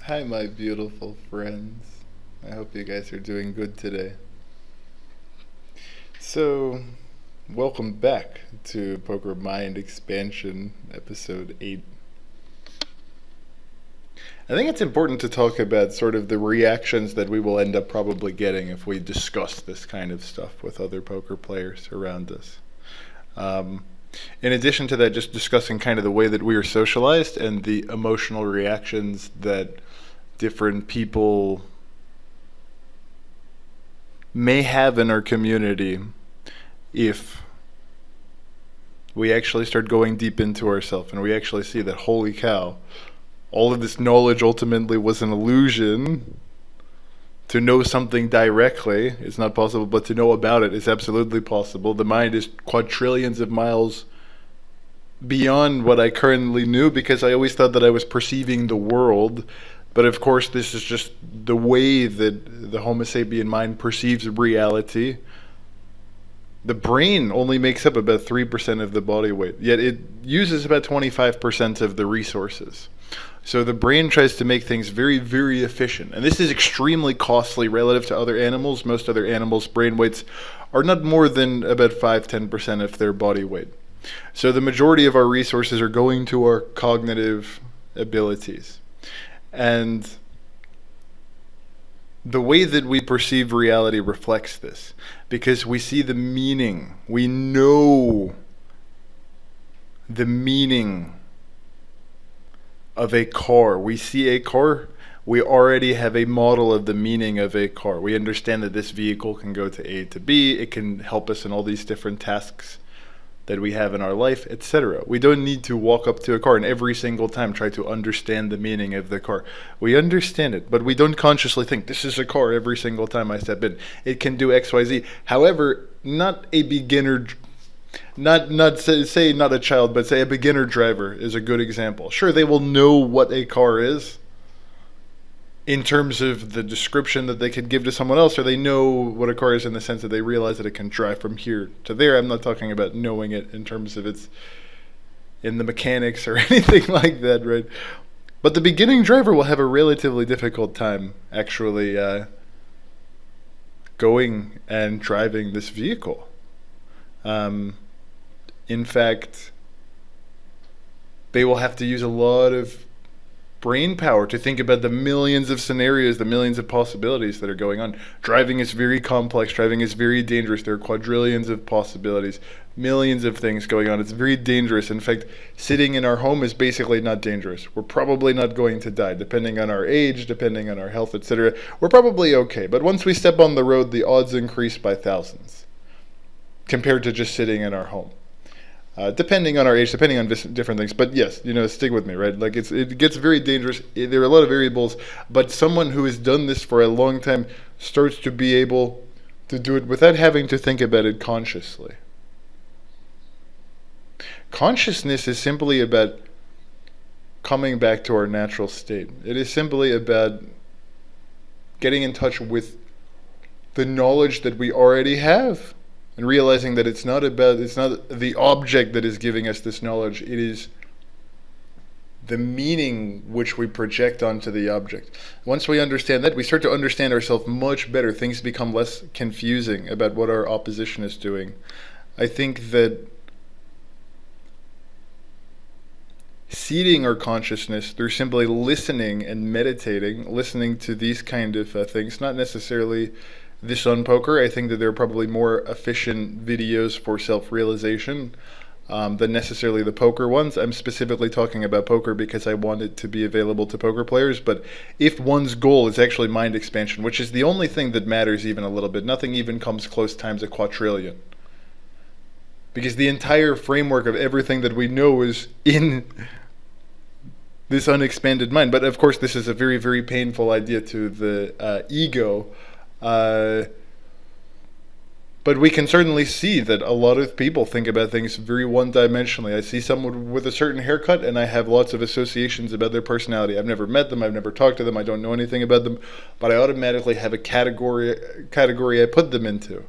Hi, my beautiful friends. I hope you guys are doing good today. So, welcome back to Poker Mind Expansion, episode 8. I think it's important to talk about sort of the reactions that we will end up probably getting if we discuss this kind of stuff with other poker players around us. Um, in addition to that, just discussing kind of the way that we are socialized and the emotional reactions that different people may have in our community if we actually start going deep into ourselves and we actually see that, holy cow, all of this knowledge ultimately was an illusion. To know something directly is not possible, but to know about it is absolutely possible. The mind is quadrillions of miles beyond what I currently knew, because I always thought that I was perceiving the world. But of course, this is just the way that the Homo sapien mind perceives reality. The brain only makes up about 3% of the body weight, yet it uses about 25% of the resources. So the brain tries to make things very, very efficient. And this is extremely costly relative to other animals. Most other animals' brain weights are not more than about 5-10% of their body weight. So the majority of our resources are going to our cognitive abilities. And the way that we perceive reality reflects this, because we see the meaning. We know the meaning of a car. We see a car, we already have a model of the meaning of a car. We understand that this vehicle can go to A to B, it can help us in all these different tasks that we have in our life, etc. We don't need to walk up to a car and every single time try to understand the meaning of the car. We understand it, but we don't consciously think, this is a car every single time I step in. It can do X, Y, Z. However, not a beginner, not a child, but say a beginner driver is a good example. Sure, they will know what a car is in terms of the description that they could give to someone else, or they know what a car is in the sense that they realize that it can drive from here to there. I'm not talking about knowing it in terms of its in the mechanics or anything like that, right? But the beginning driver will have a relatively difficult time actually going and driving this vehicle. In fact, they will have to use a lot of brain power to think about the millions of scenarios, the millions of possibilities that are going on. Driving is very complex. Driving is very dangerous. There are quadrillions of possibilities, millions of things going on. It's very dangerous. In fact, sitting in our home is basically not dangerous. We're probably not going to die, depending on our age, depending on our health, etc. We're probably okay. But once we step on the road, the odds increase by thousands compared to just sitting in our home. Depending on our age, depending on different things. But yes, stick with me, right? Like it gets very dangerous. There are a lot of variables, but someone who has done this for a long time starts to be able to do it without having to think about it consciously. Consciousness is simply about coming back to our natural state. It is simply about getting in touch with the knowledge that we already have. And realizing that it's not the object that is giving us this knowledge, it is the meaning which we project onto the object. Once we understand that, we start to understand ourselves much better. Things become less confusing about what our opposition is doing. I think that seeding our consciousness through simply listening and meditating, listening to these kind of things, not necessarily this on poker. I think that there are probably more efficient videos for self-realization than necessarily the poker ones. I'm specifically talking about poker because I want it to be available to poker players. But if one's goal is actually mind expansion, which is the only thing that matters even a little bit, nothing even comes close times a quadrillion. Because the entire framework of everything that we know is in this unexpanded mind. But of course, this is a very, very painful idea to the ego. But we can certainly see that a lot of people think about things very one-dimensionally. I see someone with a certain haircut and I have lots of associations about their personality. I've never met them, I've never talked to them, I don't know anything about them, but I automatically have a category I put them into.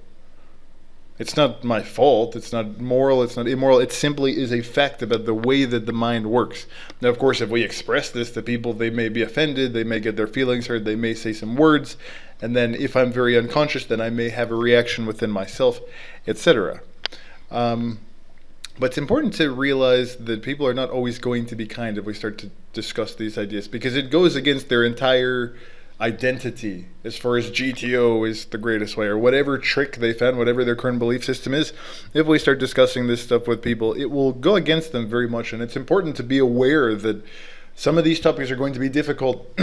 It's not my fault. It's not moral. It's not immoral. It simply is a fact about the way that the mind works. Now, of course, if we express this to people, they may be offended. They may get their feelings hurt. They may say some words. And then if I'm very unconscious, then I may have a reaction within myself, etc. But it's important to realize that people are not always going to be kind if we start to discuss these ideas, because it goes against their entire identity as far as GTO is the greatest way, or whatever trick they found, whatever their current belief system is. If we start discussing this stuff with people, it will go against them very much. And it's important to be aware that some of these topics are going to be difficult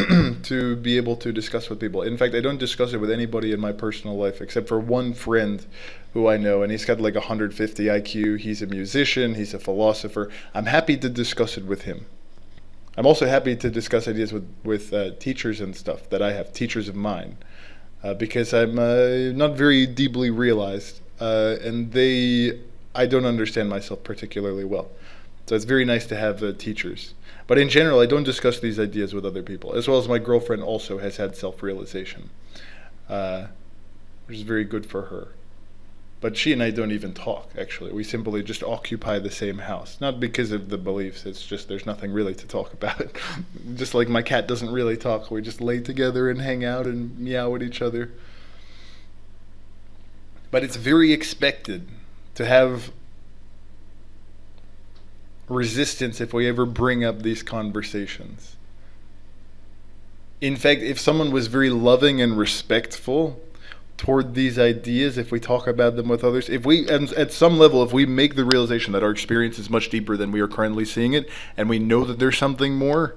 to be able to discuss with people. In fact, I don't discuss it with anybody in my personal life except for one friend who I know, and he's got like 150 IQ. He's a musician, he's a philosopher. I'm happy to discuss it with him. I'm also happy to discuss ideas with teachers and stuff that I have, teachers of mine, because I'm not very deeply realized, and I don't understand myself particularly well. So it's very nice to have teachers. But in general, I don't discuss these ideas with other people, as well as my girlfriend also has had self-realization, which is very good for her. But she and I don't even talk, actually. We simply just occupy the same house. Not because of the beliefs, it's just there's nothing really to talk about. Just like my cat doesn't really talk, we just lay together and hang out and meow at each other. But it's very expected to have resistance if we ever bring up these conversations. In fact, if someone was very loving and respectful toward these ideas, if we talk about them with others, if we, and at some level, if we make the realization that our experience is much deeper than we are currently seeing it, and we know that there's something more,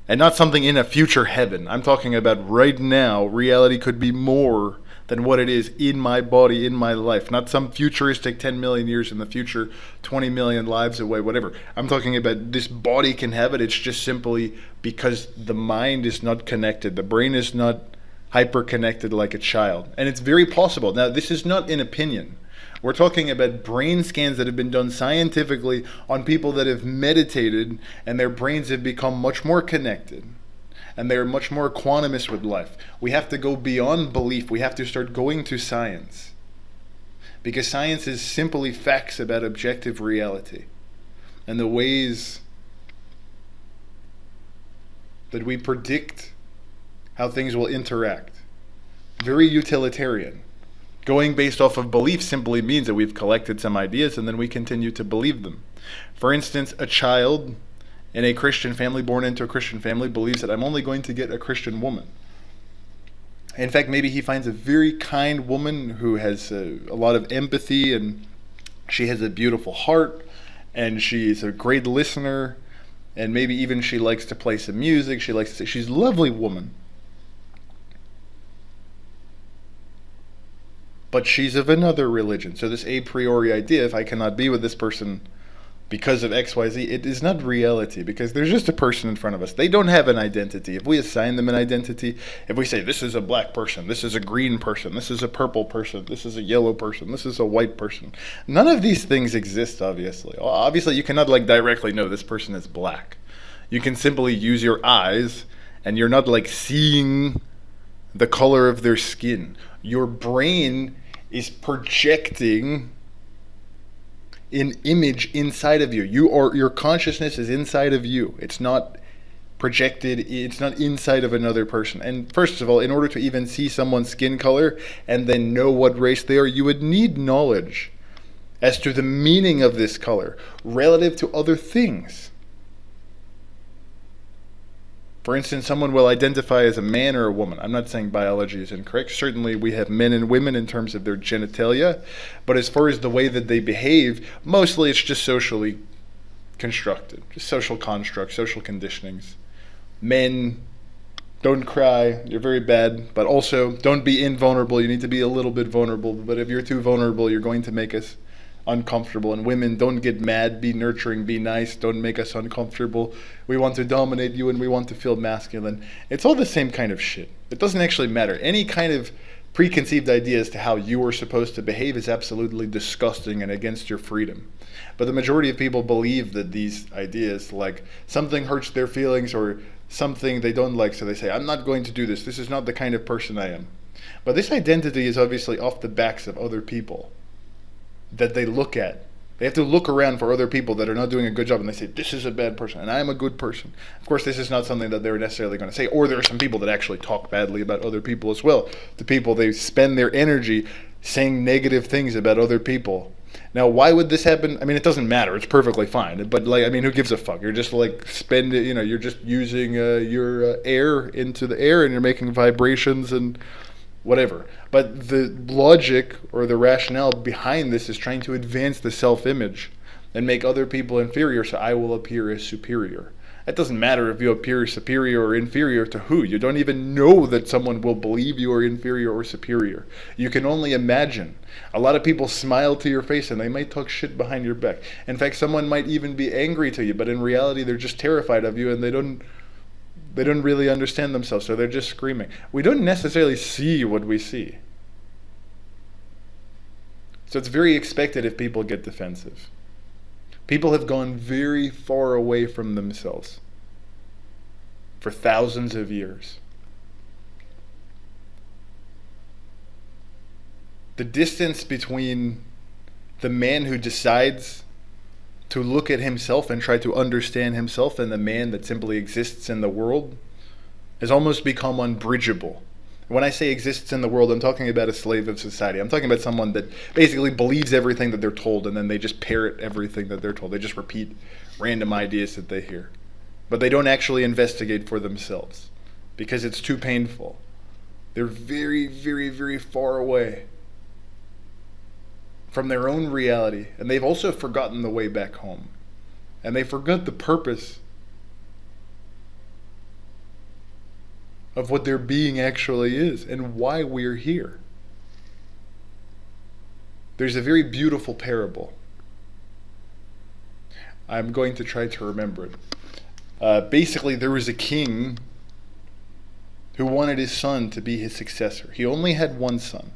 and not something in a future heaven, I'm talking about right now, reality could be more than what it is in my body, in my life. Not some futuristic 10 million years in the future, 20 million lives away, whatever. I'm talking about this body can have it. It's just simply because the mind is not connected. The brain is not hyper-connected like a child. And it's very possible. Now, this is not an opinion. We're talking about brain scans that have been done scientifically on people that have meditated and their brains have become much more connected. And they're much more equanimous with life. We have to go beyond belief. We have to start going to science. Because science is simply facts about objective reality. And the ways that we predict how things will interact. Very utilitarian. Going based off of belief simply means that we've collected some ideas and then we continue to believe them. For instance, a child in a Christian family, born into a Christian family, believes that I'm only going to get a Christian woman. In fact, maybe he finds a very kind woman who has a lot of empathy, and she has a beautiful heart, and she's a great listener, and maybe even she likes to play some music. She's a lovely woman. But she's of another religion. So this a priori idea, if I cannot be with this person because of XYZ, it is not reality, because there's just a person in front of us. They don't have an identity. If we assign them an identity, if we say this is a black person, this is a green person, this is a purple person, this is a yellow person, this is a white person, none of these things exist, obviously. Obviously, you cannot directly know this person is black. You can simply use your eyes, and you're not seeing the color of their skin. Your brain is projecting an image inside of you. Your consciousness is inside of you. It's not projected, it's not inside of another person. And first of all, in order to even see someone's skin color and then know what race they are, you would need knowledge as to the meaning of this color relative to other things. For instance, someone will identify as a man or a woman. I'm not saying biology is incorrect. Certainly we have men and women in terms of their genitalia. But as far as the way that they behave, mostly it's just socially constructed. Just social constructs, social conditionings. Men, don't cry, you're very bad. But also, don't be invulnerable. You need to be a little bit vulnerable. But if you're too vulnerable, you're going to make us uncomfortable. And women, don't get mad, be nurturing, be nice, don't make us uncomfortable. We want to dominate you and we want to feel masculine. It's all the same kind of shit. It doesn't actually matter. Any kind of preconceived idea as to how you are supposed to behave is absolutely disgusting and against your freedom. But the majority of people believe that these ideas, like something hurts their feelings or something they don't like, so they say, I'm not going to do this. This is not the kind of person I am. But this identity is obviously off the backs of other people. that they look at. They have to look around for other people that are not doing a good job, and they say, this is a bad person, and I am a good person. Of course, this is not something that they're necessarily going to say, or there are some people that actually talk badly about other people as well. The people, they spend their energy saying negative things about other people. Now, why would this happen? I mean, it doesn't matter. It's perfectly fine. But, like, I mean, who gives a fuck? You're just, like, you're just using your air into the air, and you're making vibrations and whatever. But the logic or the rationale behind this is trying to advance the self-image and make other people inferior, so I will appear as superior. It doesn't matter if you appear superior or inferior to who. You don't even know that someone will believe you are inferior or superior. You can only imagine. A lot of people smile to your face and they might talk shit behind your back. In fact, someone might even be angry to you, but in reality they're just terrified of you and they don't really understand themselves, so they're just screaming. We don't necessarily see what we see. So it's very expected if people get defensive. People have gone very far away from themselves for thousands of years. The distance between the man who decides to look at himself and try to understand himself and the man that simply exists in the world has almost become unbridgeable. When I say exists in the world, I'm talking about a slave of society. I'm talking about someone that basically believes everything that they're told and then they just parrot everything that they're told. They just repeat random ideas that they hear. But they don't actually investigate for themselves because it's too painful. They're very, very, very far away from their own reality. And they've also forgotten the way back home. And they forgot the purpose of what their being actually is and why we're here. There's a very beautiful parable. I'm going to try to remember it. Basically, there was a king who wanted his son to be his successor. He only had one son,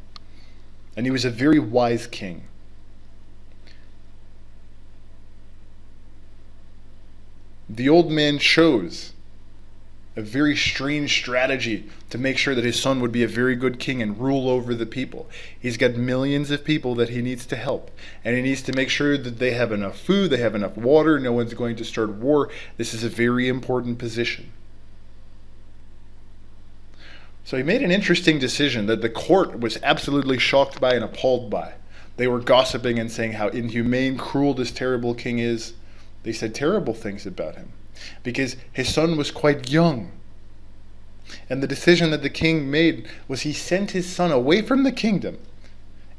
and he was a very wise king. The old man chose a very strange strategy to make sure that his son would be a very good king and rule over the people. He's got millions of people that he needs to help, and he needs to make sure that they have enough food, they have enough water, no one's going to start war. This is a very important position. So he made an interesting decision that the court was absolutely shocked by and appalled by. They were gossiping and saying how inhumane, cruel this terrible king is. They said terrible things about him because his son was quite young. And the decision that the king made was he sent his son away from the kingdom.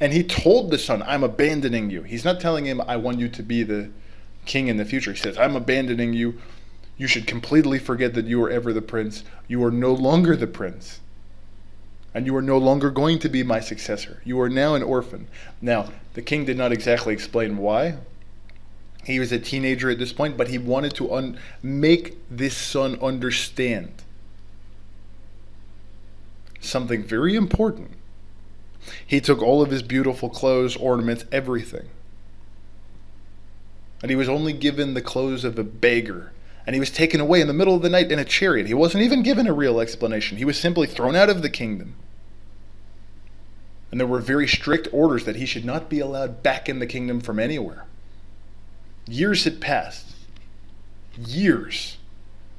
And he told the son, I'm abandoning you. He's not telling him, I want you to be the king in the future. He says, I'm abandoning you. You should completely forget that you were ever the prince. You are no longer the prince. And you are no longer going to be my successor. You are now an orphan. Now, the king did not exactly explain why. He was a teenager at this point, but he wanted to make this son understand something very important. He took all of his beautiful clothes, ornaments, everything. And he was only given the clothes of a beggar. And he was taken away in the middle of the night in a chariot. He wasn't even given a real explanation. He was simply thrown out of the kingdom. And there were very strict orders that he should not be allowed back in the kingdom from anywhere. Years had passed. Years.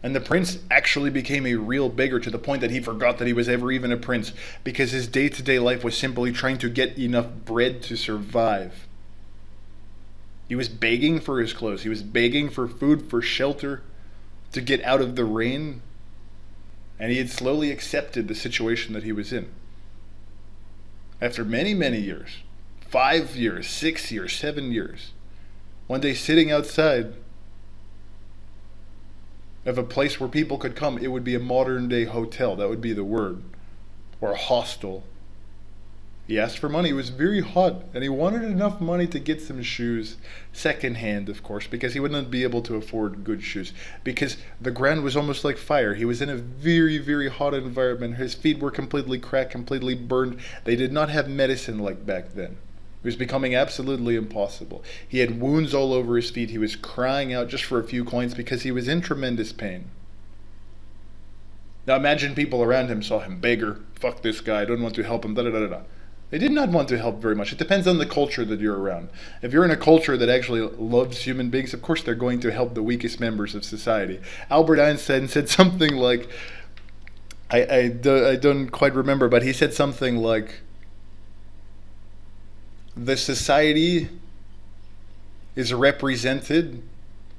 And the prince actually became a real beggar to the point that he forgot that he was ever even a prince because his day-to-day life was simply trying to get enough bread to survive. He was begging for his clothes. He was begging for food, for shelter, to get out of the rain. And he had slowly accepted the situation that he was in. After many, many years, 5 years, 6 years, 7 years, one day sitting outside of a place where people could come, it would be a modern day hotel, that would be the word, or a hostel. He asked for money. It was very hot, and he wanted enough money to get some shoes, secondhand, of course, because he wouldn't be able to afford good shoes, because the ground was almost like fire. He was in a very, very hot environment. His feet were completely cracked, completely burned. They did not have medicine like back then. It was becoming absolutely impossible. He had wounds all over his feet. He was crying out just for a few coins because he was in tremendous pain. Now imagine people around him saw him, beggar, fuck this guy, I don't want to help him, da da da da. They did not want to help very much. It depends on the culture that you're around. If you're in a culture that actually loves human beings, of course they're going to help the weakest members of society. Albert Einstein said something like, I don't quite remember, but he said something like, the society is represented,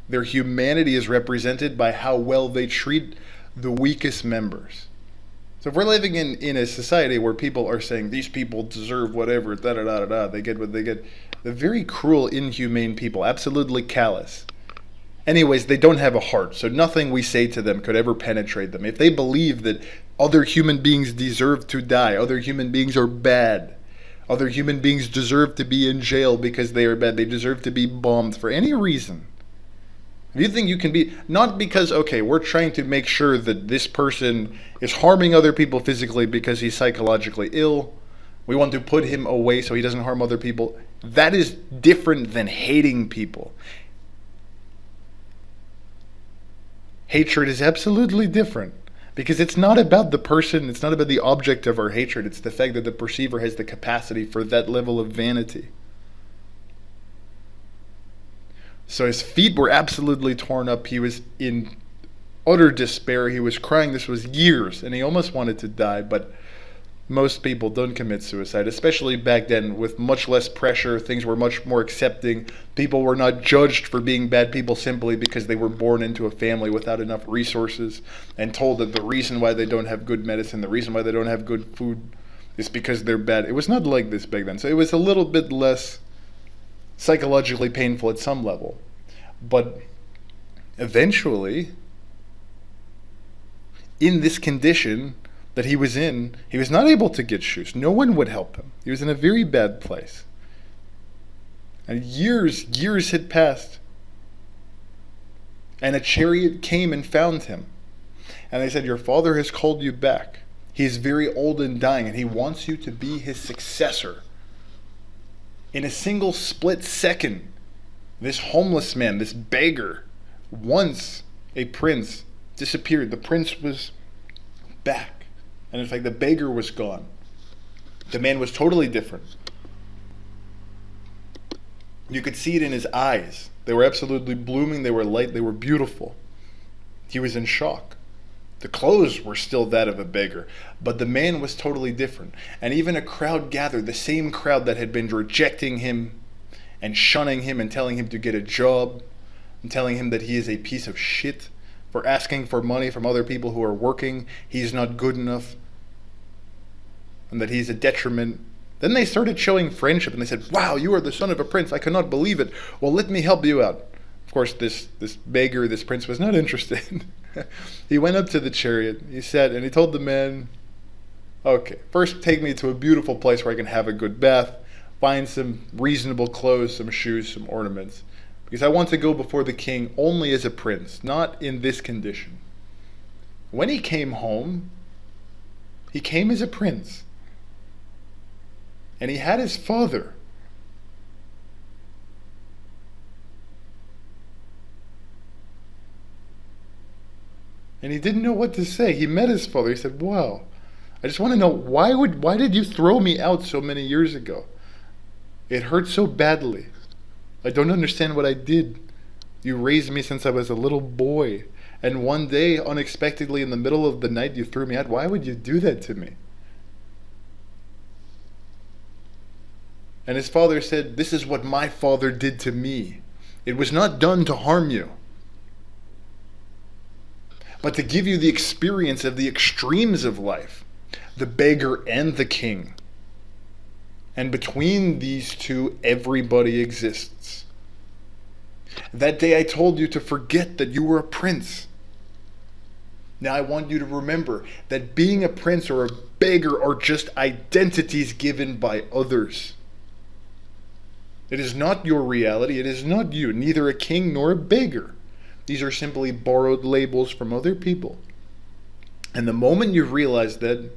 their humanity is represented by how well they treat the weakest members. So if we're living in a society where people are saying these people deserve whatever, da da da da da, they get what they get, they're very cruel, inhumane people, absolutely callous. Anyways, they don't have a heart, so nothing we say to them could ever penetrate them. If they believe that other human beings deserve to die, other human beings are bad, other human beings deserve to be in jail because they are bad, they deserve to be bombed for any reason. If you think you can be, not because, okay, we're trying to make sure that this person is harming other people physically because he's psychologically ill, we want to put him away so he doesn't harm other people. That is different than hating people. Hatred is absolutely different. Because it's not about the person, it's not about the object of our hatred, it's the fact that the perceiver has the capacity for that level of vanity. So his feet were absolutely torn up, he was in utter despair, he was crying, this was years, and he almost wanted to die, but most people don't commit suicide, especially back then with much less pressure, things were much more accepting, people were not judged for being bad people simply because they were born into a family without enough resources and told that the reason why they don't have good medicine, the reason why they don't have good food is because they're bad. It was not like this back then, so it was a little bit less psychologically painful at some level, but eventually in this condition that he was in, he was not able to get shoes. No one would help him. He was in a very bad place. And years had passed. And a chariot came and found him. And they said, your father has called you back. He is very old and dying, and he wants you to be his successor. In a single split second, this homeless man, this beggar, once a prince, disappeared. The prince was back. And in fact, the beggar was gone. The man was totally different. You could see it in his eyes. They were absolutely blooming, they were light, they were beautiful. He was in shock. The clothes were still that of a beggar, but the man was totally different. And even a crowd gathered, the same crowd that had been rejecting him and shunning him and telling him to get a job and telling him that he is a piece of shit for asking for money from other people who are working, he's not good enough, and that he's a detriment. Then they started showing friendship, and they said, wow, you are the son of a prince, I cannot believe it. Well, let me help you out. Of course, this beggar, this prince, was not interested. He went up to the chariot, he said, and he told the man, okay, first take me to a beautiful place where I can have a good bath, find some reasonable clothes, some shoes, some ornaments. Because I want to go before the king only as a prince, not in this condition. When he came home, he came as a prince. And he had his father. And he didn't know what to say. He met his father. He said, wow, I just want to know, why did you throw me out so many years ago? It hurt so badly. I don't understand what I did. You raised me since I was a little boy. And one day, unexpectedly, in the middle of the night, you threw me out. Why would you do that to me? And his father said, this is what my father did to me. It was not done to harm you, but to give you the experience of the extremes of life, the beggar and the king. And between these two, everybody exists. That day I told you to forget that you were a prince. Now I want you to remember that being a prince or a beggar are just identities given by others. It is not your reality, it is not you, neither a king nor a beggar. These are simply borrowed labels from other people. And the moment you realize that,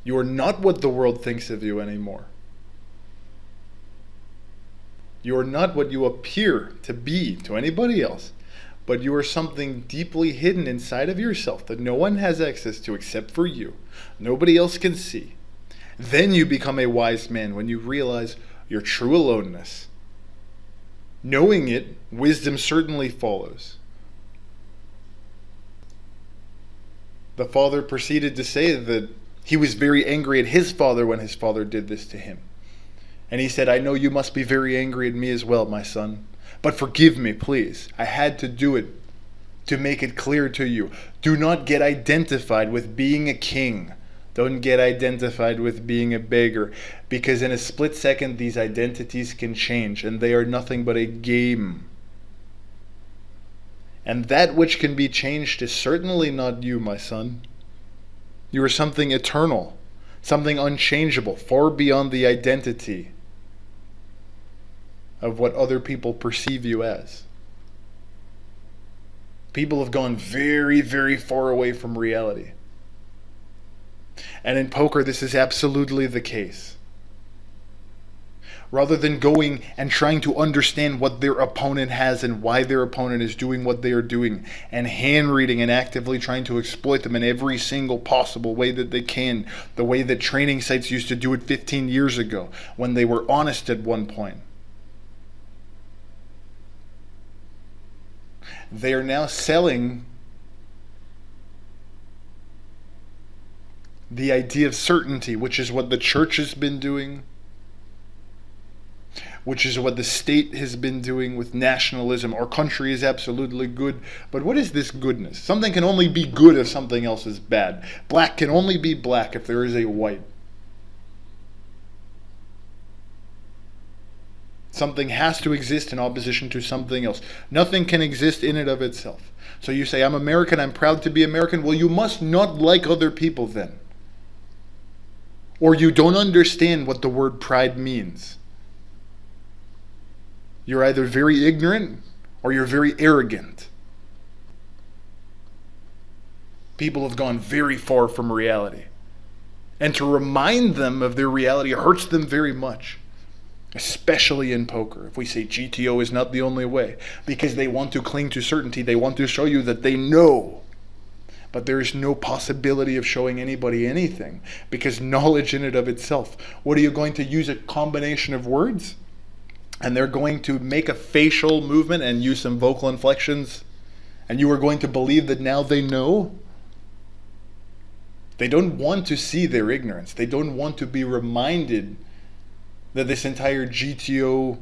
you are not what the world thinks of you anymore. You are not what you appear to be to anybody else, but you are something deeply hidden inside of yourself that no one has access to except for you. Nobody else can see. Then you become a wise man when you realize your true aloneness. Knowing it, wisdom certainly follows. The father proceeded to say that he was very angry at his father when his father did this to him. And he said, I know you must be very angry at me as well, my son. But forgive me, please. I had to do it to make it clear to you. Do not get identified with being a king. Don't get identified with being a beggar. Because in a split second, these identities can change. And they are nothing but a game. And that which can be changed is certainly not you, my son. You are something eternal, something unchangeable, far beyond the identity of what other people perceive you as. People have gone very, very far away from reality. And in poker, this is absolutely the case. Rather than going and trying to understand what their opponent has and why their opponent is doing what they are doing, and hand reading and actively trying to exploit them in every single possible way that they can, the way that training sites used to do it 15 years ago, when they were honest at one point. They are now selling the idea of certainty, which is what the church has been doing, which is what the state has been doing with nationalism. Our country is absolutely good. But what is this goodness? Something can only be good if something else is bad. Black can only be black if there is a white. Something has to exist in opposition to something else. Nothing can exist in and of itself. So you say, I'm American, I'm proud to be American. Well, you must not like other people then. Or you don't understand what the word pride means. You're either very ignorant or you're very arrogant. People have gone very far from reality. And to remind them of their reality hurts them very much. Especially in poker. If we say GTO is not the only way. Because they want to cling to certainty. They want to show you that they know. But there is no possibility of showing anybody anything. Because knowledge in and of itself. What are you going to use, a combination of words? And they're going to make a facial movement and use some vocal inflections, and you are going to believe that now they know? They don't want to see their ignorance. They don't want to be reminded that this entire GTO,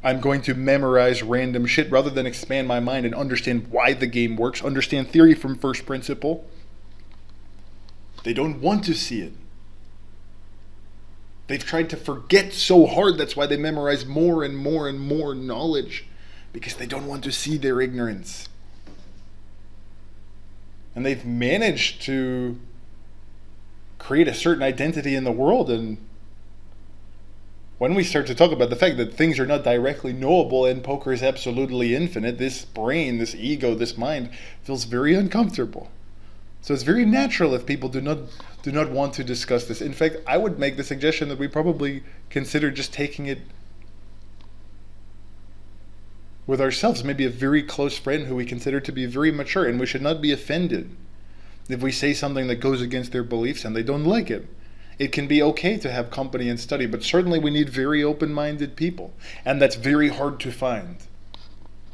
I'm going to memorize random shit rather than expand my mind and understand why the game works, understand theory from first principle. They don't want to see it. They've tried to forget so hard, that's why they memorize more and more and more knowledge, because they don't want to see their ignorance. And they've managed to create a certain identity in the world, and when we start to talk about the fact that things are not directly knowable and poker is absolutely infinite, this brain, this ego, this mind feels very uncomfortable. So it's very natural if people do not want to discuss this. In fact, I would make the suggestion that we probably consider just taking it with ourselves, maybe a very close friend who we consider to be very mature, and we should not be offended if we say something that goes against their beliefs and they don't like it. It can be okay to have company and study, but certainly we need very open-minded people, and that's very hard to find.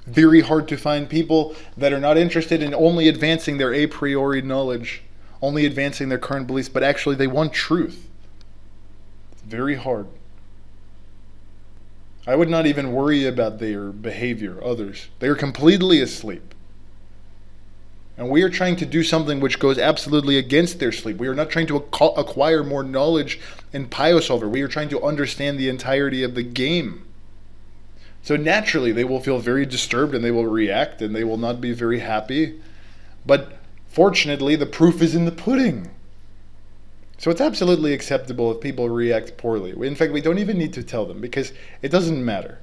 Very hard to find people that are not interested in only advancing their a priori knowledge, only advancing their current beliefs, but actually they want truth. It's very hard. I would not even worry about their behavior, others. They are completely asleep. And we are trying to do something which goes absolutely against their sleep. We are not trying to acquire more knowledge in PioSolver. We are trying to understand the entirety of the game. So naturally, they will feel very disturbed and they will react and they will not be very happy. But fortunately, the proof is in the pudding. So it's absolutely acceptable if people react poorly. In fact, we don't even need to tell them because it doesn't matter.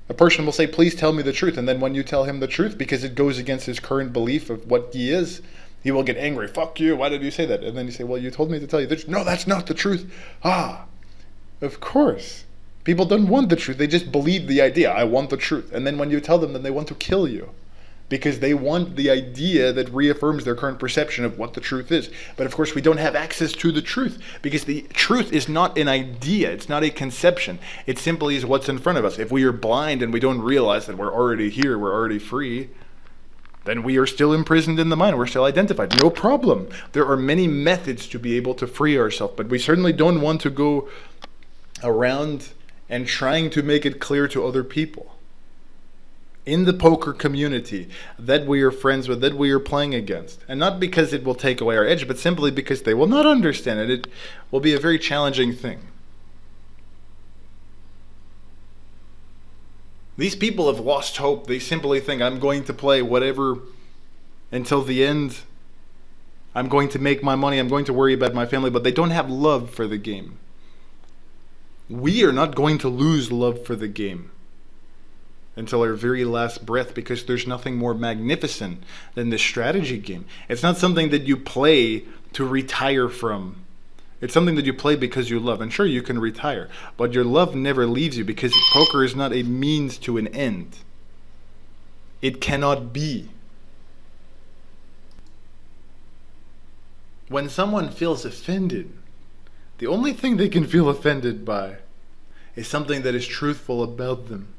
A person will say, please tell me the truth. And then when you tell him the truth, because it goes against his current belief of what he is, he will get angry. Fuck you, why did you say that? And then you say, well, you told me to tell you the truth. No, that's not the truth. Of course. People don't want the truth. They just believe the idea. I want the truth. And then when you tell them, then they want to kill you. because they want the idea that reaffirms their current perception of what the truth is. But of course, we don't have access to the truth because the truth is not an idea. It's not a conception. It simply is what's in front of us. If we are blind and we don't realize that we're already here, we're already free, then we are still imprisoned in the mind. We're still identified. No problem. There are many methods to be able to free ourselves, but we certainly don't want to go around and trying to make it clear to other people in the poker community that we are friends with, that we are playing against. And not because it will take away our edge, but simply because they will not understand it. It will be a very challenging thing. These people have lost hope. They simply think, I'm going to play whatever until the end. I'm going to make my money. I'm going to worry about my family. But they don't have love for the game. We are not going to lose love for the game until our very last breath, because there's nothing more magnificent than this strategy game. It's not something that you play to retire from. It's something that you play because you love. And sure, you can retire, but your love never leaves you, because poker is not a means to an end. It cannot be. When someone feels offended, the only thing they can feel offended by is something that is truthful about them.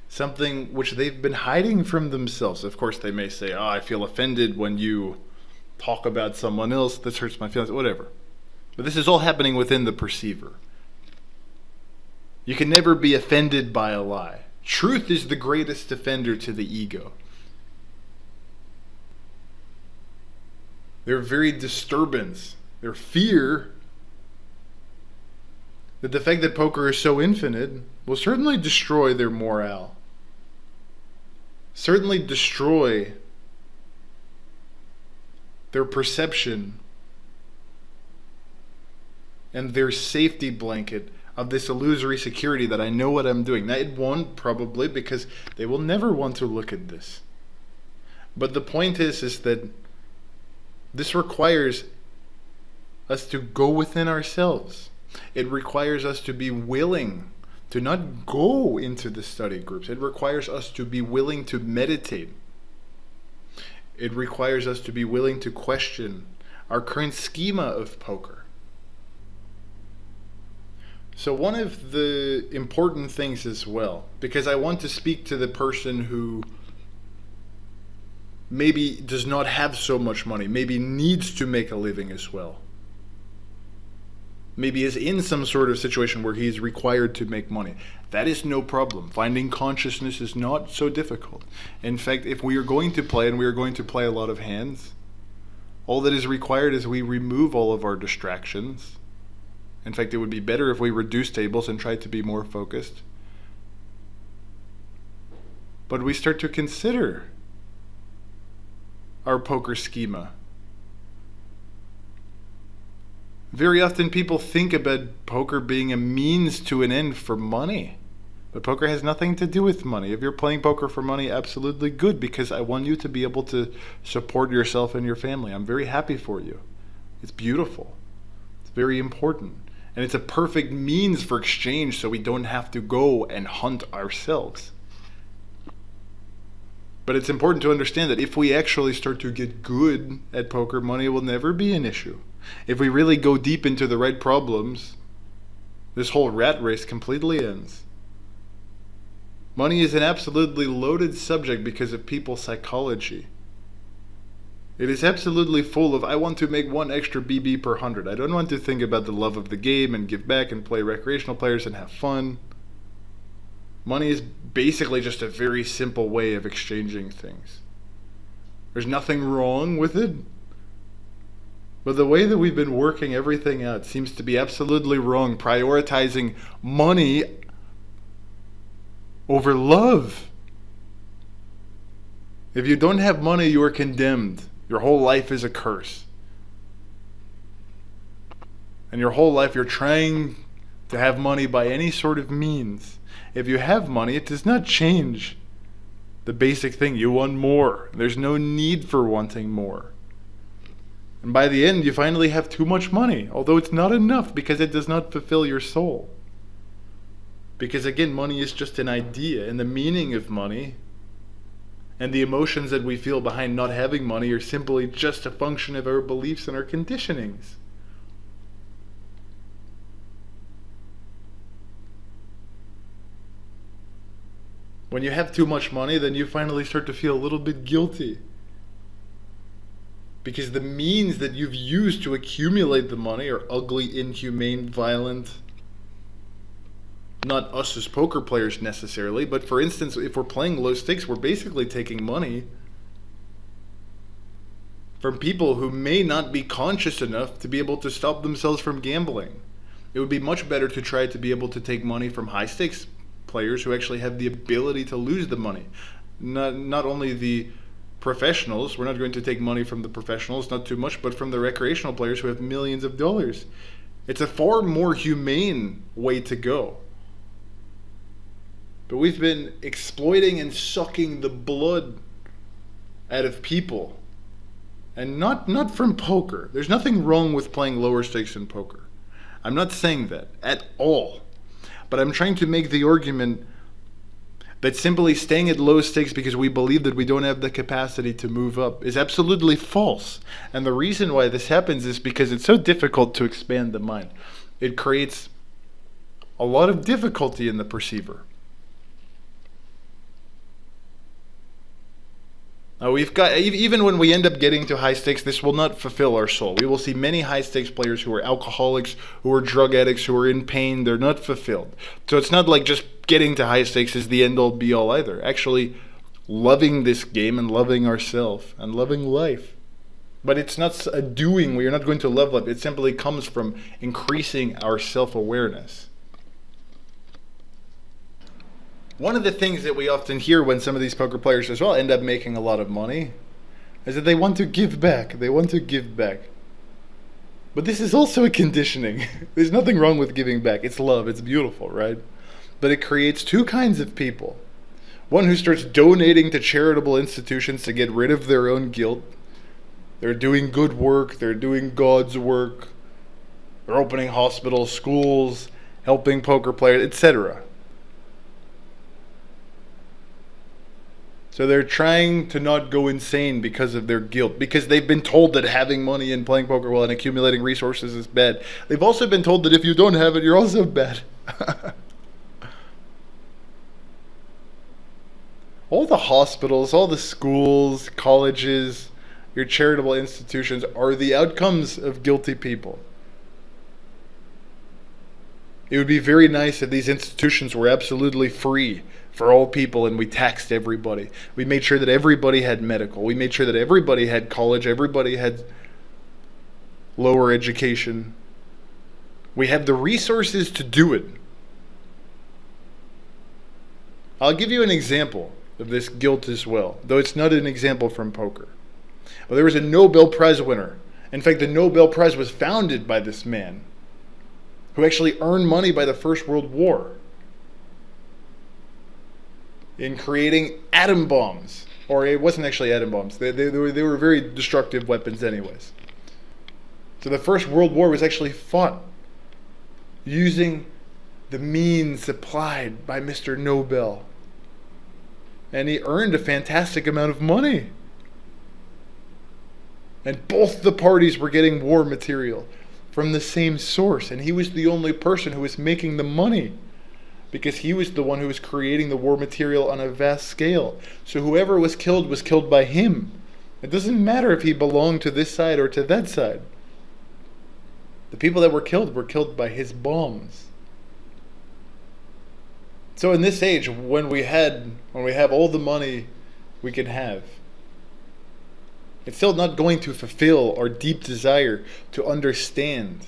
Something which they've been hiding from themselves. Of course, they may say, oh, I feel offended when you talk about someone else. This hurts my feelings, whatever. But this is all happening within the perceiver. You can never be offended by a lie. Truth is the greatest offender to the ego. Their very disturbance, their fear that the fact that poker is so infinite will certainly destroy their morale. Certainly destroy their perception and their safety blanket of this illusory security that I know what I'm doing. Now, it won't, probably, because they will never want to look at this. But the point is that this requires us to go within ourselves. It requires us to be willing to not go into the study groups. It requires us to be willing to meditate. It requires us to be willing to question our current schema of poker. So one of the important things as well, because I want to speak to the person who maybe does not have so much money, maybe needs to make a living as well, maybe is in some sort of situation where he is required to make money. That is no problem. Finding consciousness is not so difficult. In fact, if we are going to play, and we are going to play a lot of hands, all that is required is we remove all of our distractions. In fact, it would be better if we reduce tables and tried to be more focused. But we start to consider our poker schema. Very often people think about poker being a means to an end for money. But poker has nothing to do with money. If you're playing poker for money, absolutely good, because I want you to be able to support yourself and your family. I'm very happy for you. It's beautiful. It's very important. And it's a perfect means for exchange, so we don't have to go and hunt ourselves. But it's important to understand that if we actually start to get good at poker, money will never be an issue. If we really go deep into the right problems, this whole rat race completely ends. Money is an absolutely loaded subject because of people's psychology. It is absolutely full of, I want to make 1 extra BB per 100. I don't want to think about the love of the game and give back and play recreational players and have fun. Money is basically just a very simple way of exchanging things. There's nothing wrong with it. But the way that we've been working everything out seems to be absolutely wrong, prioritizing money over love. If you don't have money, you are condemned. Your whole life is a curse. And your whole life you're trying to have money by any sort of means. If you have money, it does not change the basic thing. You want more. There's no need for wanting more. And by the end, you finally have too much money, although it's not enough because it does not fulfill your soul. Because again, money is just an idea, and the meaning of money And the emotions that we feel behind not having money are simply just a function of our beliefs and our conditionings. When you have too much money, then you finally start to feel a little bit guilty. Because the means that you've used to accumulate the money are ugly, inhumane, violent. Not us as poker players necessarily, but for instance, if we're playing low stakes, we're basically taking money from people who may not be conscious enough to be able to stop themselves from gambling. It would be much better to try to be able to take money from high stakes players who actually have the ability to lose the money. Not only the professionals, we're not going to take money from the professionals, not too much, but from the recreational players who have millions of dollars. It's a far more humane way to go. But we've been exploiting and sucking the blood out of people. And not from poker. There's nothing wrong with playing lower stakes in poker. I'm not saying that at all. But I'm trying to make the argument that simply staying at low stakes because we believe that we don't have the capacity to move up is absolutely false. And the reason why this happens is because it's so difficult to expand the mind. It creates a lot of difficulty in the perceiver. We've got, even when we end up getting to high stakes, this will not fulfill our soul. We will see many high stakes players who are alcoholics, who are drug addicts, who are in pain. They're not fulfilled. So it's not like just getting to high stakes is the end all be all either. Actually, loving this game and loving ourselves and loving life. But it's not a doing. We are not going to love life. It simply comes from increasing our self-awareness. One of the things that we often hear when some of these poker players as well end up making a lot of money is that they want to give back. They want to give back. But this is also a conditioning. There's nothing wrong with giving back. It's love. It's beautiful, right? But it creates two kinds of people. One who starts donating to charitable institutions to get rid of their own guilt. They're doing good work. They're doing God's work. They're opening hospitals, schools, helping poker players, etc. So they're trying to not go insane because of their guilt, because they've been told that having money and playing poker well and accumulating resources is bad. They've also been told that if you don't have it, you're also bad. All the hospitals, all the schools, colleges, your charitable institutions are the outcomes of guilty people. It would be very nice if these institutions were absolutely free for all people and we taxed everybody. We made sure that everybody had medical. We made sure that everybody had college. Everybody had lower education. We have the resources to do it. I'll give you an example of this guilt as well, though it's not an example from poker. Well, there was a Nobel Prize winner. In fact, the Nobel Prize was founded by this man who actually earned money by the First World War in creating atom bombs. Or it wasn't actually atom bombs. They were very destructive weapons anyways. So the First World War was actually fought using the means supplied by Mr. Nobel. And he earned a fantastic amount of money. And both the parties were getting war material from the same source. And he was the only person who was making the money, because he was the one who was creating the war material on a vast scale. So whoever was killed by him. It doesn't matter if he belonged to this side or to that side. The people that were killed by his bombs. So in this age, when we have all the money we can have, it's still not going to fulfill our deep desire to understand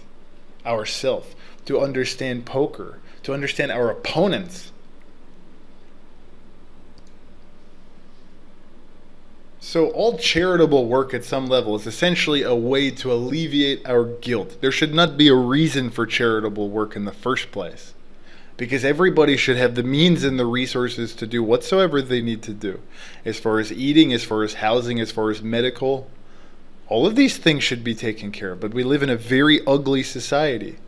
ourselves, to understand poker, to understand our opponents. So all charitable work at some level is essentially a way to alleviate our guilt. There should not be a reason for charitable work in the first place, because everybody should have the means and the resources to do whatsoever they need to do. As far as eating, as far as housing, as far as medical, all of these things should be taken care of. But we live in a very ugly society.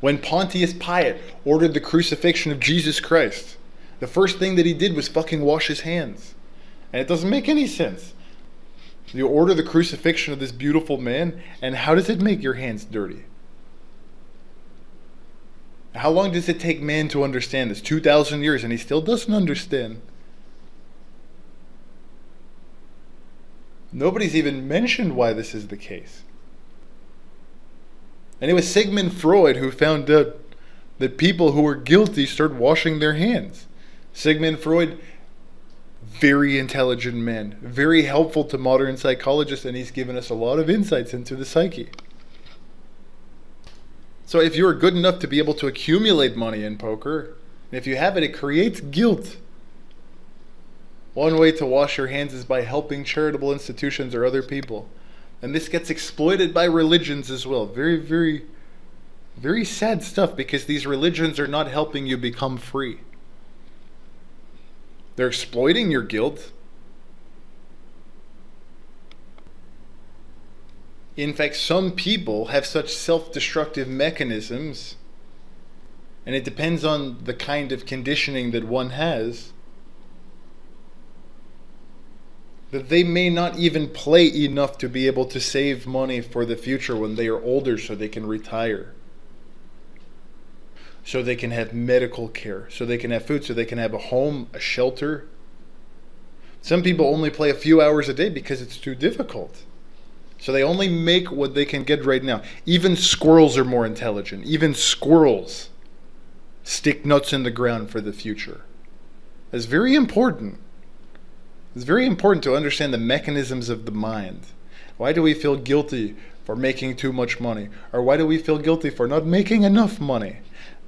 When Pontius Pilate ordered the crucifixion of Jesus Christ, The first thing that he did was fucking wash his hands. And it doesn't make any sense. You order the crucifixion of this beautiful man, and how does it make your hands dirty? How long does it take man to understand this? 2,000 years, and he still doesn't understand. Nobody's even mentioned why this is the case. And it was Sigmund Freud who found out that people who were guilty start washing their hands. Sigmund Freud, very intelligent man, very helpful to modern psychologists, and he's given us a lot of insights into the psyche. So if you're good enough to be able to accumulate money in poker, and if you have it, it creates guilt. One way to wash your hands is by helping charitable institutions or other people. And this gets exploited by religions as well. Very, very, very sad stuff, because these religions are not helping you become free. They're exploiting your guilt. In fact, some people have such self-destructive mechanisms, and it depends on the kind of conditioning that one has, that they may not even play enough to be able to save money for the future when they are older, so they can retire, so they can have medical care, so they can have food, so they can have a home, a shelter. Some people only play a few hours a day because it's too difficult. So they only make what they can get right now. Even squirrels are more intelligent. Even squirrels stick nuts in the ground for the future. It's very important. It's very important to understand the mechanisms of the mind. Why do we feel guilty for making too much money? Or why do we feel guilty for not making enough money?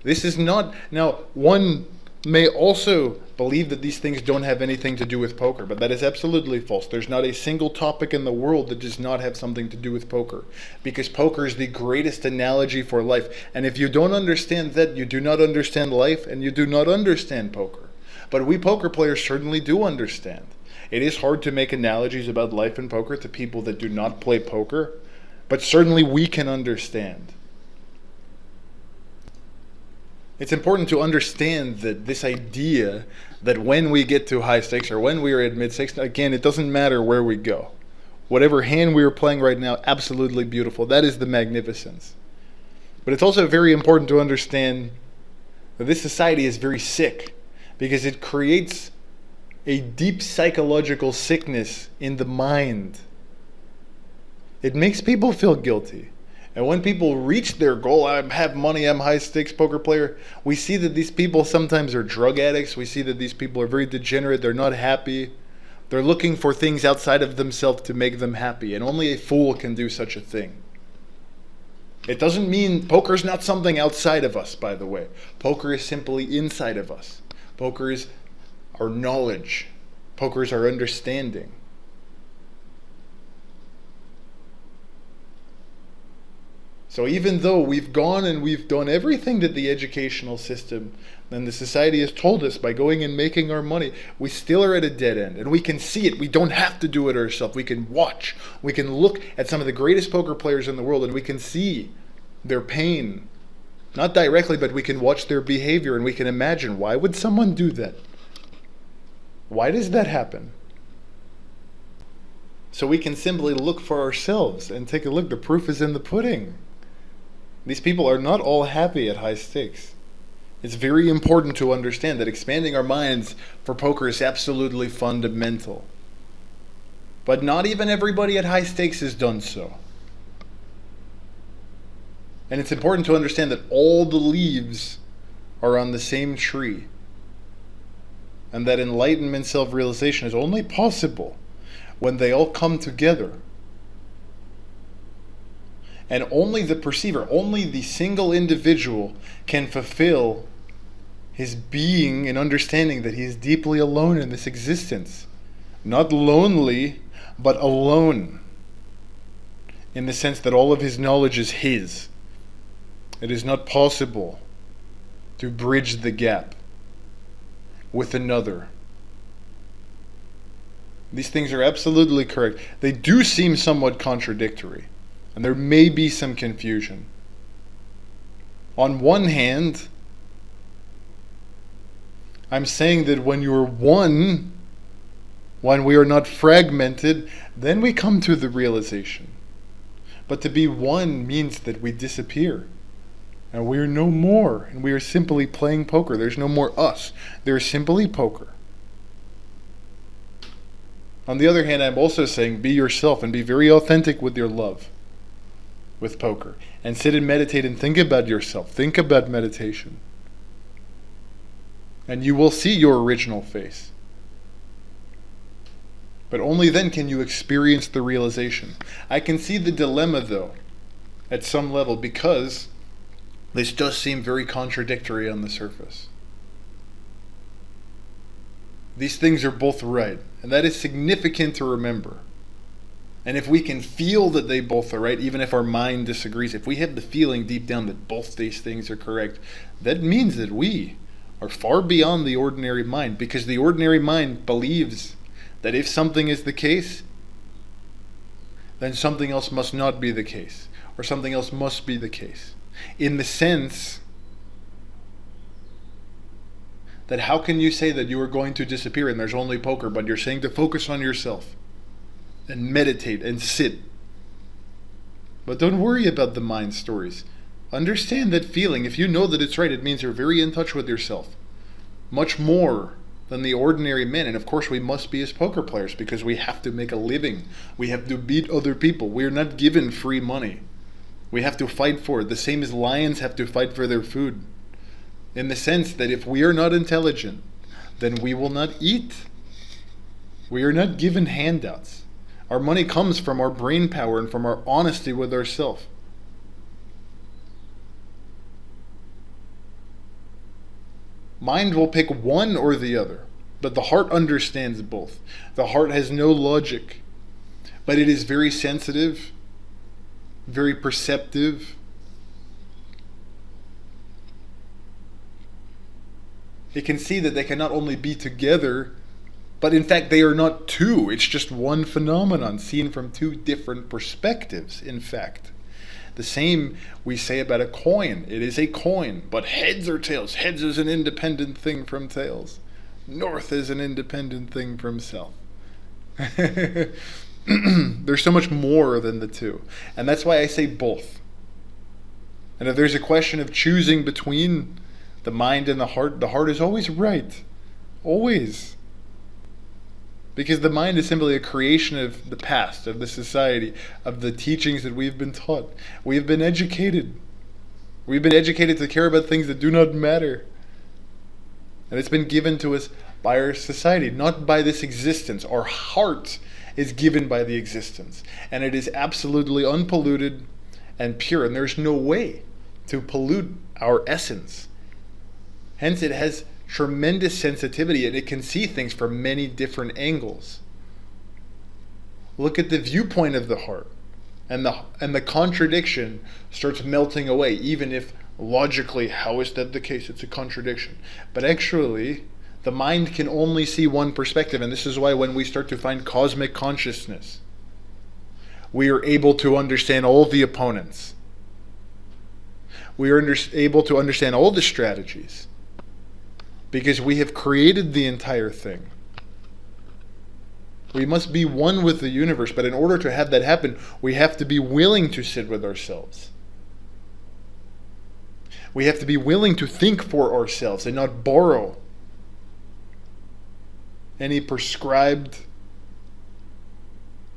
This is not... Now, one may also believe that these things don't have anything to do with poker, but that is absolutely false. There's not a single topic in the world that does not have something to do with poker, because poker is the greatest analogy for life. And if you don't understand that, you do not understand life, and you do not understand poker. But we poker players certainly do understand. It is hard to make analogies about life and poker to people that do not play poker, but certainly we can understand. It's important to understand that this idea that when we get to high stakes or when we are at mid stakes, again, it doesn't matter where we go. Whatever hand we are playing right now, absolutely beautiful. That is the magnificence. But it's also very important to understand that this society is very sick, because it creates a deep psychological sickness in the mind. It makes people feel guilty. And when people reach their goal, I have money, I'm a high stakes poker player, we see that these people sometimes are drug addicts. We see that these people are very degenerate. They're not happy. They're looking for things outside of themselves to make them happy. And only a fool can do such a thing. It doesn't mean poker's not something outside of us, by the way. Poker is simply inside of us. Poker is our knowledge. Poker is our understanding. So even though we've gone and we've done everything that the educational system and the society has told us by going and making our money, we still are at a dead end. And we can see it. We don't have to do it ourselves. We can watch. We can look at some of the greatest poker players in the world, and we can see their pain. Not directly, but we can watch their behavior, and we can imagine, why would someone do that? Why does that happen? So we can simply look for ourselves and take a look. The proof is in the pudding. These people are not all happy at high stakes. It's very important to understand that expanding our minds for poker is absolutely fundamental. But not even everybody at high stakes has done so. And it's important to understand that all the leaves are on the same tree. And that enlightenment, self-realization is only possible when they all come together. And only the perceiver, only the single individual can fulfill his being and understanding that he is deeply alone in this existence. Not lonely, but alone. In the sense that all of his knowledge is his. It is not possible to bridge the gap with another. These things are absolutely correct. They do seem somewhat contradictory. And there may be some confusion. On one hand, I'm saying that when you're one, when we are not fragmented, then we come to the realization. But to be one means that we disappear. And we are no more. And we are simply playing poker. There's no more us. There is simply poker. On the other hand, I'm also saying be yourself and be very authentic with your love with poker. And sit and meditate and think about yourself. Think about meditation. And you will see your original face. But only then can you experience the realization. I can see the dilemma, though, at some level, because this does seem very contradictory on the surface. These things are both right, and that is significant to remember. And if we can feel that they both are right, even if our mind disagrees, if we have the feeling deep down that both these things are correct, that means that we are far beyond the ordinary mind, because the ordinary mind believes that if something is the case, then something else must not be the case, or something else must be the case. In the sense that how can you say that you are going to disappear and there's only poker, but you're saying to focus on yourself and meditate and sit. But don't worry about the mind stories. Understand that feeling. If you know that it's right, it means you're very in touch with yourself. Much more than the ordinary men. And of course we must be as poker players because we have to make a living. We have to beat other people. We are not given free money. We have to fight for it. The same as lions have to fight for their food. In the sense that if we are not intelligent, then we will not eat. We are not given handouts. Our money comes from our brain power and from our honesty with ourselves. Mind will pick one or the other, but the heart understands both. The heart has no logic, but it is very sensitive, very perceptive. It can see that they can not only be together, but in fact they are not two. It's just one phenomenon seen from two different perspectives, in fact. The same we say about a coin. It is a coin, but heads or tails? Heads is an independent thing from tails. North is an independent thing from south. There's so much more than the two. And that's why I say both. And if there's a question of choosing between the mind and the heart is always right. Always. Because the mind is simply a creation of the past, of the society, of the teachings that we've been taught. We've been educated. We've been educated to care about things that do not matter. And it's been given to us by our society, not by this existence. Our heart is given by the existence. And it is absolutely unpolluted and pure. And there's no way to pollute our essence. Hence it has tremendous sensitivity and it can see things from many different angles. Look at the viewpoint of the heart, and the contradiction starts melting away, even if logically, how is that the case? It's a contradiction. But actually, the mind can only see one perspective, and this is why when we start to find cosmic consciousness, we are able to understand all the opponents. We are able to understand all the strategies. Because we have created the entire thing. We must be one with the universe, but in order to have that happen, we have to be willing to sit with ourselves. We have to be willing to think for ourselves and not borrow any prescribed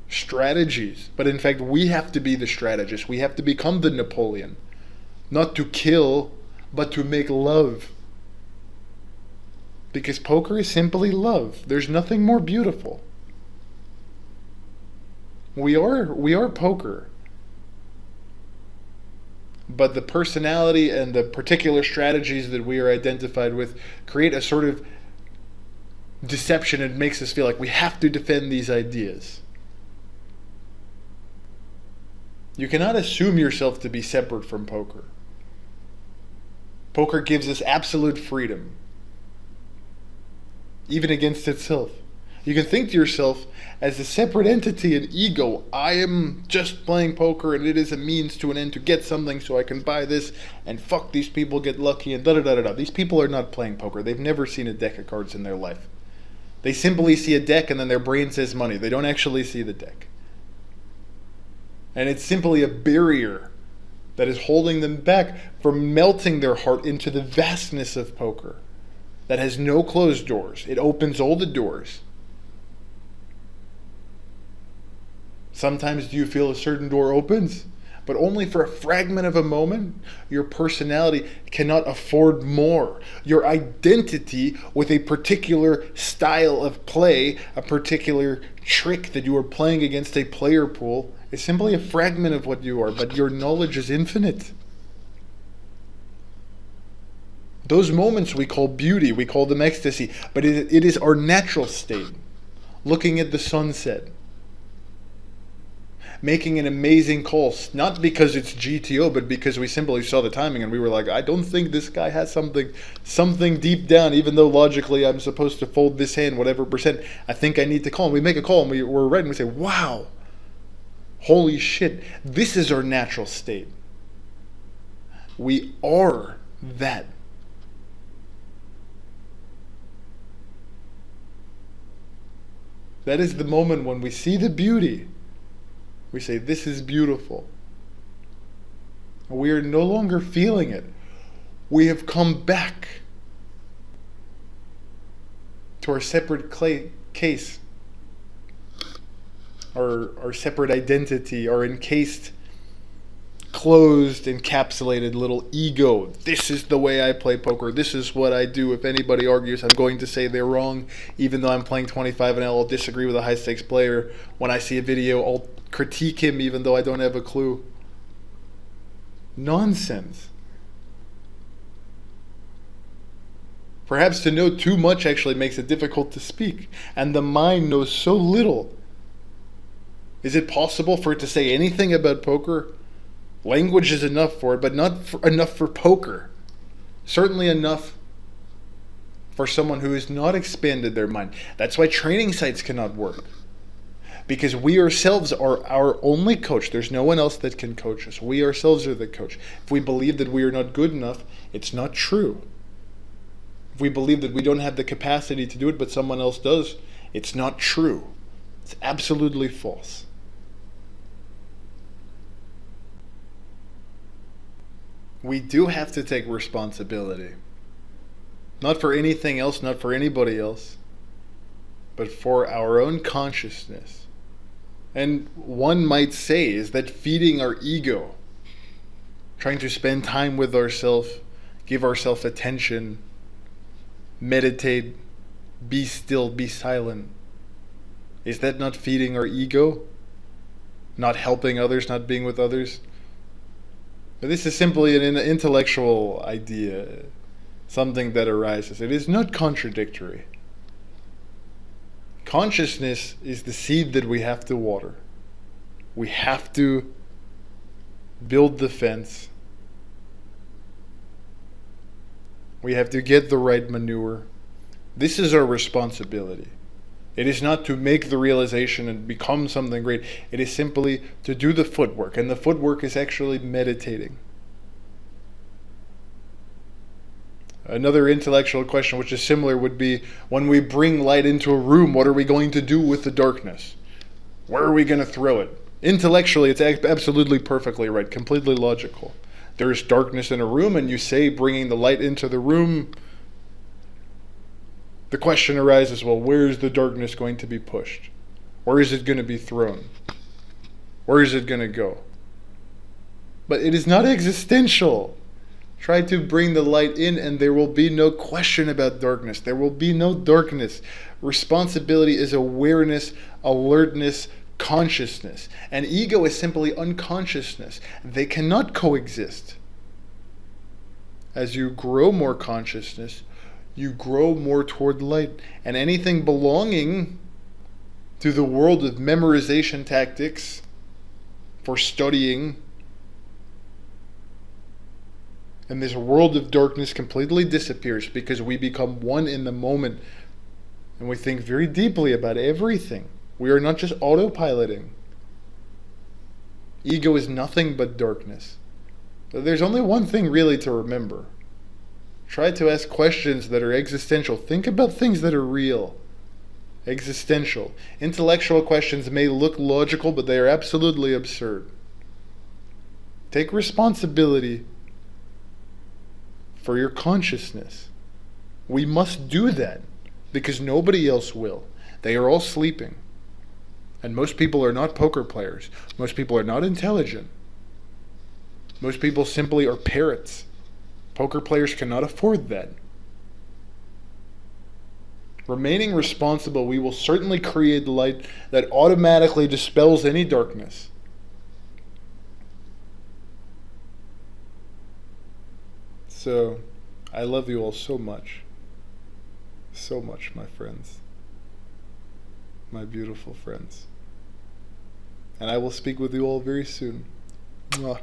strategies. But in fact, we have to be the strategist. We have to become the Napoleon. Not to kill, but to make love. Because poker is simply love. There's nothing more beautiful. We are poker. But the personality and the particular strategies that we are identified with create a sort of deception and makes us feel like we have to defend these ideas. You cannot assume yourself to be separate from poker. Poker gives us absolute freedom. Even against itself. You can think to yourself as a separate entity, an ego. I am just playing poker and it is a means to an end to get something so I can buy this and fuck these people, get lucky and da da da da da. These people are not playing poker. They've never seen a deck of cards in their life. They simply see a deck and then their brain says money. They don't actually see the deck. And it's simply a barrier that is holding them back from melting their heart into the vastness of poker that has no closed doors. It opens all the doors. Sometimes do you feel a certain door opens, but only for a fragment of a moment? Your personality cannot afford more. Your identity with a particular style of play, a particular trick that you are playing against a player pool, is simply a fragment of what you are, but your knowledge is infinite. Those moments we call beauty, we call them ecstasy, but it is our natural state. Looking at the sunset, making an amazing call, not because it's GTO, but because we simply saw the timing and we were like, I don't think this guy has something deep down, even though logically I'm supposed to fold this hand, whatever percent, I think I need to call. And we make a call and we're right and we say, wow, holy shit, this is our natural state. We are that. That is the moment when we see the beauty. We say, this is beautiful. We are no longer feeling it. We have come back to our separate case, our separate identity, our encased, closed, encapsulated little ego. This is the way I play poker. This is what I do. If anybody argues, I'm going to say they're wrong, even though I'm playing 25 and I'll disagree with a high stakes player. When I see a video, I'll critique him even though I don't have a clue. Nonsense. Perhaps to know too much actually makes it difficult to speak, and the mind knows so little. Is it possible for it to say anything about poker? Language is enough for it, but not enough for poker. Certainly enough for someone who has not expanded their mind. That's why training sites cannot work. Because we ourselves are our only coach. There's no one else that can coach us. We ourselves are the coach. If we believe that we are not good enough, it's not true. If we believe that we don't have the capacity to do it, but someone else does, it's not true. It's absolutely false. We do have to take responsibility. Not for anything else, not for anybody else, but for our own consciousness. And one might say is that feeding our ego, trying to spend time with ourselves, give ourselves attention, meditate, be still, be silent. Is that not feeding our ego? Not helping others, not being with others? But this is simply an intellectual idea, something that arises. It is not contradictory. Consciousness is the seed that we have to water. We have to build the fence. We have to get the right manure. This is our responsibility. It is not to make the realization and become something great. It is simply to do the footwork. And the footwork is actually meditating. Another intellectual question, which is similar, would be, when we bring light into a room, what are we going to do with the darkness? Where are we going to throw it? Intellectually, it's absolutely perfectly right, completely logical. There is darkness in a room, and you say bringing the light into the room. The question arises, well, where is the darkness going to be pushed? Where is it going to be thrown? Where is it going to go? But it is not existential. Try to bring the light in and there will be no question about darkness. There will be no darkness. Responsibility is awareness, alertness, consciousness. And ego is simply unconsciousness. They cannot coexist. As you grow more consciousness, you grow more toward light. And anything belonging to the world of memorization tactics for studying, and this world of darkness completely disappears because we become one in the moment And we think very deeply about everything. We are not just autopiloting. Ego is nothing but darkness. So there's only one thing really to remember. Try to ask questions that are existential. Think about things that are real. Existential. Intellectual questions may look logical, but they are absolutely absurd. Take responsibility for your consciousness. We must do that because nobody else will. They are all sleeping. And most people are not poker players. Most people are not intelligent. Most people simply are parrots. Poker players cannot afford that. Remaining responsible, we will certainly create the light that automatically dispels any darkness. So, I love you all so much. So much, my friends. My beautiful friends. And I will speak with you all very soon. Mwah.